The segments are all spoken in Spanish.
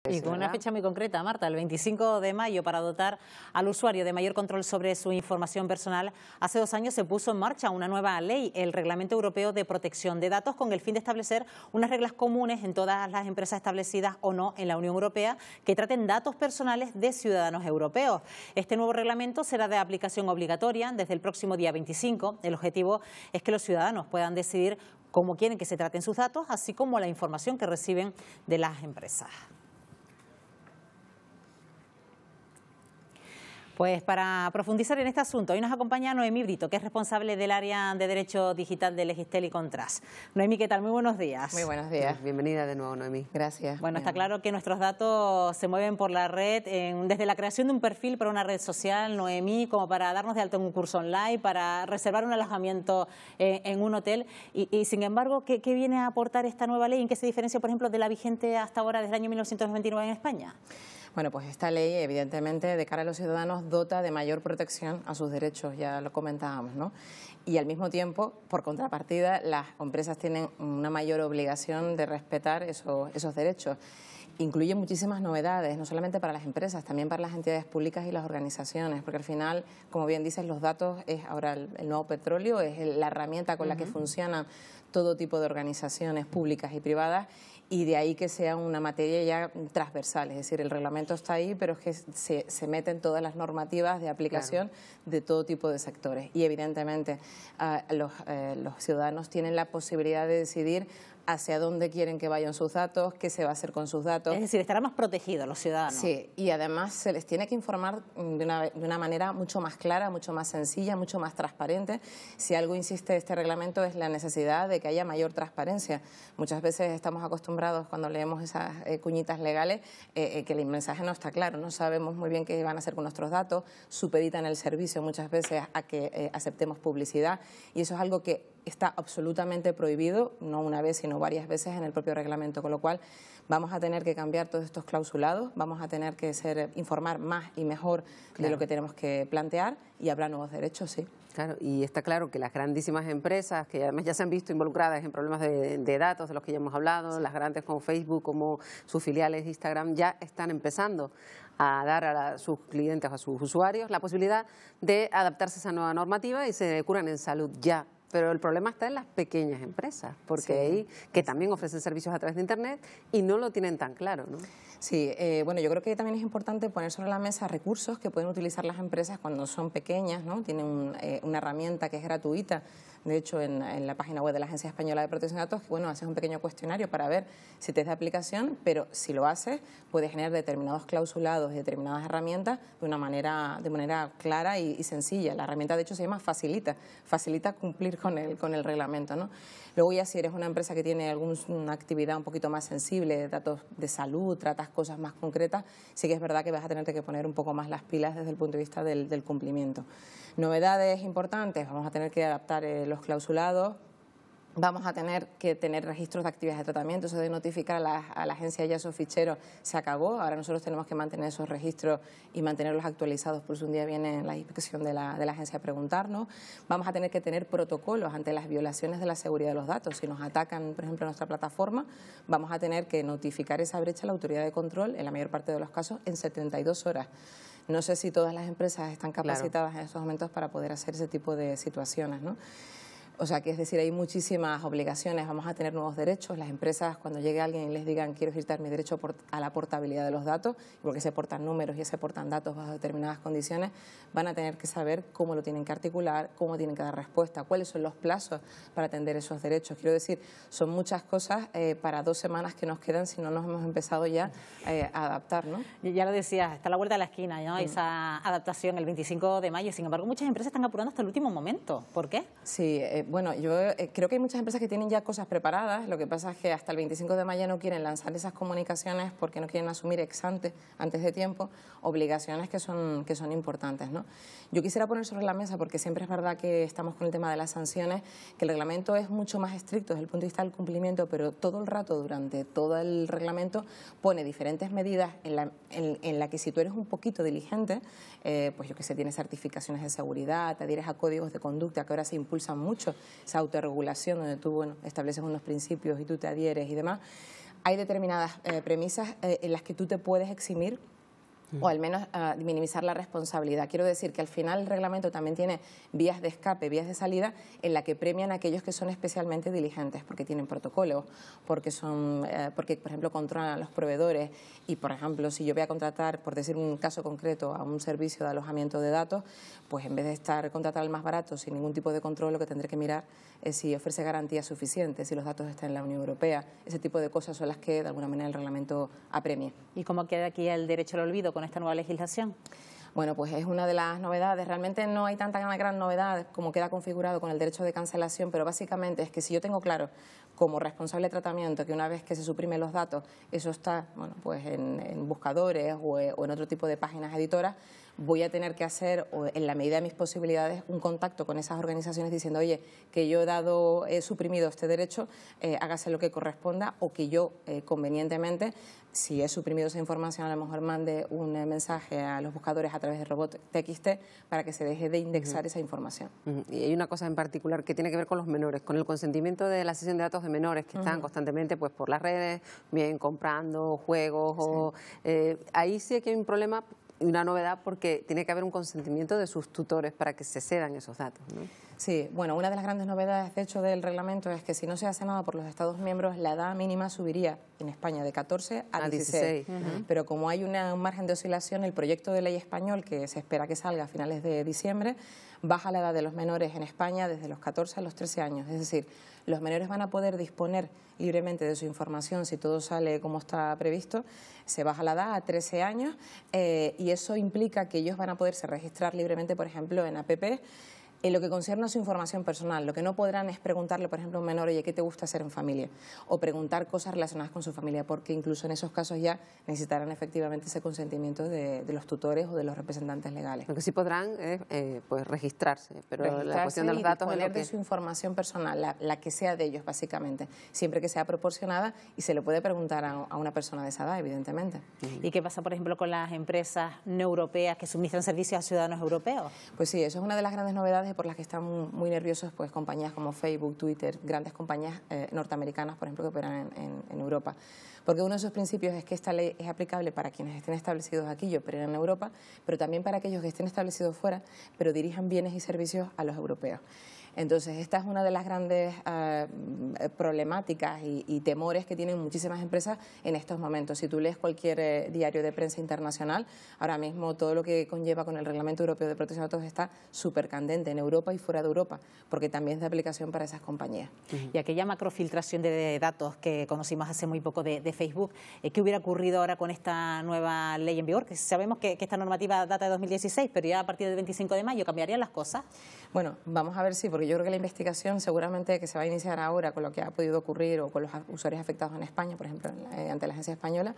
que sí. Y con ¿verdad? una fecha muy concreta, Marta, el 25 de mayo, para dotar al usuario de mayor control sobre su información personal. Hace 2 años se puso en marcha una nueva ley, el Reglamento Europeo de Protección de Datos, con el fin de establecer unas reglas comunes en todas las empresas establecidas o no en la Unión Europea que traten datos personales de ciudadanos europeos. Este nuevo reglamento será de aplicación obligatoria desde el próximo día 25. El objetivo es que los ciudadanos puedan decidir cómo quieren que se traten sus datos, así como la información que reciben de las empresas. Pues para profundizar en este asunto, hoy nos acompaña Noemí Brito, que es responsable del área de Derecho Digital de Legistel y Contras. Noemí, ¿qué tal? Muy buenos días. Muy buenos días. Bienvenida de nuevo, Noemí. Gracias. Bueno, está claro que nuestros datos se mueven por la red, desde la creación de un perfil para una red social, Noemí, como para darnos de alta en un curso online, para reservar un alojamiento en un hotel. Y sin embargo, ¿qué viene a aportar esta nueva ley? ¿En qué se diferencia, por ejemplo, de la vigente hasta ahora desde el año 1999 en España? Bueno, pues esta ley, evidentemente, de cara a los ciudadanos, dota de mayor protección a sus derechos, ya lo comentábamos, ¿no? Y al mismo tiempo, por contrapartida, las empresas tienen una mayor obligación de respetar esos derechos. Incluye muchísimas novedades, no solamente para las empresas, también para las entidades públicas y las organizaciones, porque al final, como bien dices, los datos es ahora el nuevo petróleo, es la herramienta con la que funcionan todo tipo de organizaciones públicas y privadas, y de ahí que sea una materia ya transversal, es decir, el reglamento está ahí, pero es que se meten todas las normativas de aplicación de todo tipo de sectores. Y evidentemente los ciudadanos tienen la posibilidad de decidir hacia dónde quieren que vayan sus datos, qué se va a hacer con sus datos. Es decir, estarán más protegidos los ciudadanos. Sí, y además se les tiene que informar de una manera mucho más clara, mucho más sencilla, mucho más transparente. Si algo insiste este reglamento es la necesidad de que haya mayor transparencia. Muchas veces estamos acostumbrados cuando leemos esas cuñitas legales que el mensaje no está claro, no sabemos muy bien qué van a hacer con nuestros datos, supeditan el servicio muchas veces a que aceptemos publicidad, y eso es algo que está absolutamente prohibido, no una vez sino varias veces en el propio reglamento, con lo cual vamos a tener que cambiar todos estos clausulados, vamos a tener que informar más y mejor de lo que tenemos que plantear, y habrá nuevos derechos, sí. Claro, y está claro que las grandísimas empresas, que además ya se han visto involucradas en problemas de datos, de los que ya hemos hablado, las grandes como Facebook, como sus filiales de Instagram, ya están empezando a dar a sus clientes, a sus usuarios, la posibilidad de adaptarse a esa nueva normativa y se curan en salud ya. Pero el problema está en las pequeñas empresas, porque ahí que también ofrecen servicios a través de Internet y no lo tienen tan claro, ¿no? Sí, bueno, yo creo que también es importante poner sobre la mesa recursos que pueden utilizar las empresas cuando son pequeñas, ¿no? Tienen una herramienta que es gratuita. De hecho, en la página web de la Agencia Española de Protección de Datos, bueno, haces un pequeño cuestionario para ver si te es de aplicación, pero si lo haces, puedes generar determinados clausulados y determinadas herramientas de manera clara y sencilla. La herramienta, de hecho, se llama facilita cumplir con el reglamento, ¿no? Luego ya si eres una empresa que tiene alguna actividad un poquito más sensible, datos de salud, tratas cosas más concretas, sí que es verdad que vas a tener que poner un poco más las pilas desde el punto de vista del cumplimiento. Novedades importantes, vamos a tener que adaptar los clausulados. Vamos a tener que tener registros de actividades de tratamiento, eso de notificar a la agencia ya esos ficheros se acabó. Ahora nosotros tenemos que mantener esos registros y mantenerlos actualizados, por si un día viene la inspección de la agencia a preguntarnos. Vamos a tener que tener protocolos ante las violaciones de la seguridad de los datos. Si nos atacan, por ejemplo, en nuestra plataforma, vamos a tener que notificar esa brecha a la autoridad de control, en la mayor parte de los casos, en 72 horas. No sé si todas las empresas están capacitadas en estos momentos para poder hacer ese tipo de situaciones, ¿no? O sea, que es decir, hay muchísimas obligaciones, vamos a tener nuevos derechos. Las empresas, cuando llegue alguien y les digan quiero ejercitar mi derecho a la portabilidad de los datos, porque se portan números y se portan datos bajo determinadas condiciones, van a tener que saber cómo lo tienen que articular, cómo tienen que dar respuesta, cuáles son los plazos para atender esos derechos. Quiero decir, son muchas cosas para 2 semanas que nos quedan si no nos hemos empezado ya a adaptar, ¿no? Ya lo decías, está a la vuelta de la esquina, ¿no? Esa adaptación el 25 de mayo. Sin embargo, muchas empresas están apurando hasta el último momento. ¿Por qué? Sí, bueno, yo creo que hay muchas empresas que tienen ya cosas preparadas. Lo que pasa es que hasta el 25 de mayo no quieren lanzar esas comunicaciones porque no quieren asumir antes de tiempo, obligaciones que son importantes, ¿no? Yo quisiera poner sobre la mesa, porque siempre es verdad que estamos con el tema de las sanciones, que el reglamento es mucho más estricto desde el punto de vista del cumplimiento, pero todo el rato, durante todo el reglamento, pone diferentes medidas en la que si tú eres un poquito diligente, pues yo que sé, tienes certificaciones de seguridad, te adhieres a códigos de conducta que ahora se impulsan mucho, esa autorregulación donde tú, bueno, estableces unos principios y tú te adhieres y demás. hay determinadas premisas en las que tú te puedes eximir o al menos minimizar la responsabilidad. Quiero decir que al final el reglamento también tiene vías de escape, vías de salida, en la que premian a aquellos que son especialmente diligentes, porque tienen protocolos, porque, por ejemplo, controlan a los proveedores y, por ejemplo, si yo voy a contratar, por decir un caso concreto, a un servicio de alojamiento de datos, pues en vez de estar contratar al más barato sin ningún tipo de control, lo que tendré que mirar es si ofrece garantías suficientes, si los datos están en la Unión Europea. Ese tipo de cosas son las que, de alguna manera, el reglamento apremia. ¿Y cómo queda aquí el derecho al olvido con esta nueva legislación? Bueno, pues es una de las novedades. Realmente no hay tanta gran novedad como queda configurado con el derecho de cancelación, pero básicamente es que si yo tengo claro como responsable de tratamiento que una vez que se suprimen los datos, eso está pues en buscadores o en otro tipo de páginas editoras, voy a tener que hacer, en la medida de mis posibilidades, un contacto con esas organizaciones diciendo, oye, que yo he suprimido este derecho, hágase lo que corresponda, o que yo convenientemente, si he suprimido esa información, a lo mejor mande un mensaje a los buscadores a través de robot TXT para que se deje de indexar esa información. Y hay una cosa en particular que tiene que ver con los menores, con el consentimiento de la cesión de datos de menores que están constantemente pues por las redes, bien comprando juegos, ahí sí que hay un problema y una novedad porque tiene que haber un consentimiento de sus tutores para que se cedan esos datos, ¿no? Sí, bueno, una de las grandes novedades, de hecho, del reglamento es que si no se hace nada por los Estados miembros, la edad mínima subiría en España de 14 a 16. Pero como hay un margen de oscilación, el proyecto de ley español, que se espera que salga a finales de diciembre, baja la edad de los menores en España desde los 14 a los 13 años. Es decir, los menores van a poder disponer libremente de su información si todo sale como está previsto. Se baja la edad a 13 años y eso implica que ellos van a poderse registrar libremente, por ejemplo, en APP, en lo que concierne a su información personal. Lo que no podrán es preguntarle, por ejemplo, a un menor, oye, ¿qué te gusta hacer en familia? O preguntar cosas relacionadas con su familia, porque incluso en esos casos ya necesitarán efectivamente ese consentimiento de los tutores o de los representantes legales. Lo que sí podrán es pues registrarse, pero la cuestión de los datos es lo que... de su información personal, la que sea de ellos, básicamente, siempre que sea proporcionada, y se le puede preguntar a una persona de esa edad, evidentemente. ¿Y qué pasa, por ejemplo, con las empresas no europeas que suministran servicios a ciudadanos europeos? Pues sí, eso es una de las grandes novedades por las que están muy nerviosos pues compañías como Facebook, Twitter, grandes compañías norteamericanas, por ejemplo, que operan en Europa. Porque uno de esos principios es que esta ley es aplicable para quienes estén establecidos aquí y operen en Europa, pero también para aquellos que estén establecidos fuera, pero dirijan bienes y servicios a los europeos. Entonces, esta es una de las grandes problemáticas y temores que tienen muchísimas empresas en estos momentos. Si tú lees cualquier diario de prensa internacional, ahora mismo todo lo que conlleva con el Reglamento Europeo de Protección de Datos está súper candente en Europa y fuera de Europa, porque también es de aplicación para esas compañías. Y aquella macrofiltración de datos que conocimos hace muy poco de Facebook, ¿qué hubiera ocurrido ahora con esta nueva ley en vigor? Que sabemos que esta normativa data de 2016, pero ya a partir del 25 de mayo ¿cambiarían las cosas? Bueno, vamos a ver si, porque yo creo que la investigación seguramente que se va a iniciar ahora con lo que ha podido ocurrir o con los usuarios afectados en España, por ejemplo, ante la agencia española,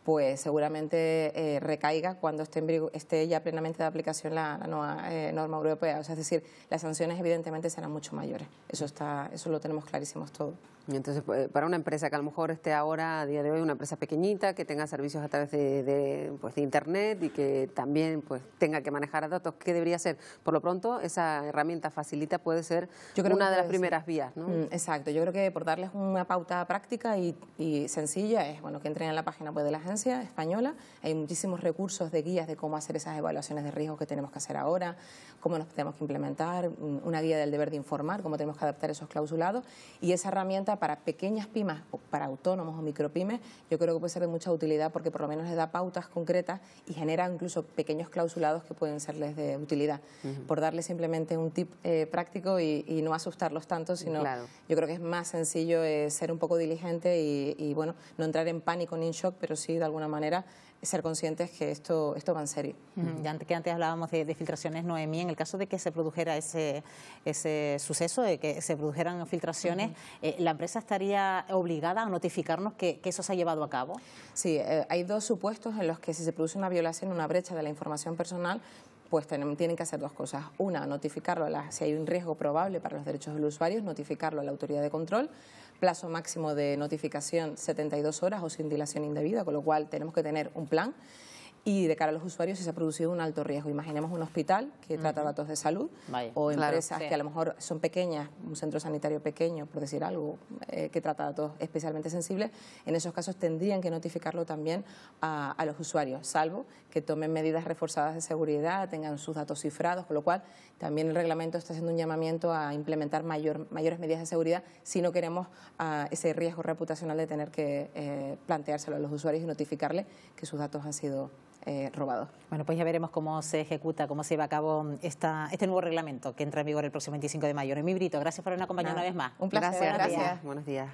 pues seguramente recaiga cuando esté ya plenamente de aplicación la nueva norma europea. O sea, es decir, las sanciones evidentemente serán mucho mayores. Eso lo tenemos clarísimos todos. Y entonces, para una empresa que a lo mejor esté ahora, a día de hoy, una empresa pequeñita, que tenga servicios a través de Internet y que también pues tenga que manejar datos, ¿qué debería ser? Por lo pronto, esa herramienta facilita puede ser una de las primeras vías, ¿no? Exacto. Yo creo que por darles una pauta práctica y sencilla es que entren en la página web de la agencia española. Hay muchísimos recursos de guías de cómo hacer esas evaluaciones de riesgo que tenemos que hacer ahora, cómo nos tenemos que implementar, una guía del deber de informar, cómo tenemos que adaptar esos clausulados, y esa herramienta para pequeñas pymes o para autónomos o micropymes, yo creo que puede ser de mucha utilidad porque por lo menos les da pautas concretas y genera incluso pequeños clausulados que pueden serles de utilidad. Por darles simplemente un tip práctico y no asustarlos tanto, sino yo creo que es más sencillo ser un poco diligente y no entrar en pánico ni en shock, pero sí de alguna manera ser conscientes que esto va en serio. Ya que antes hablábamos de filtraciones, Noemí, en el caso de que se produjera ese suceso, de que se produjeran filtraciones, ¿la empresa estaría obligada a notificarnos que eso se ha llevado a cabo? Sí, hay dos supuestos en los que si se produce una violación, una brecha de la información personal, pues tienen que hacer dos cosas. Una, notificarlo, si hay un riesgo probable para los derechos de los usuarios, notificarlo a la autoridad de control. Plazo máximo de notificación 72 horas o sin dilación indebida, con lo cual tenemos que tener un plan. y de cara a los usuarios si se ha producido un alto riesgo. Imaginemos un hospital que trata datos de salud o empresas que a lo mejor son pequeñas, un centro sanitario pequeño, por decir algo, que trata datos especialmente sensibles. En esos casos tendrían que notificarlo también a los usuarios, salvo que tomen medidas reforzadas de seguridad, tengan sus datos cifrados, con lo cual también el reglamento está haciendo un llamamiento a implementar mayores medidas de seguridad si no queremos ese riesgo reputacional de tener que planteárselo a los usuarios y notificarle que sus datos han sido robados. Bueno, pues ya veremos cómo se ejecuta, cómo se lleva a cabo este nuevo reglamento que entra en vigor el próximo 25 de mayo. Noemí Brito, gracias por habernos acompañado una vez más. Un placer. Gracias. Buenos días.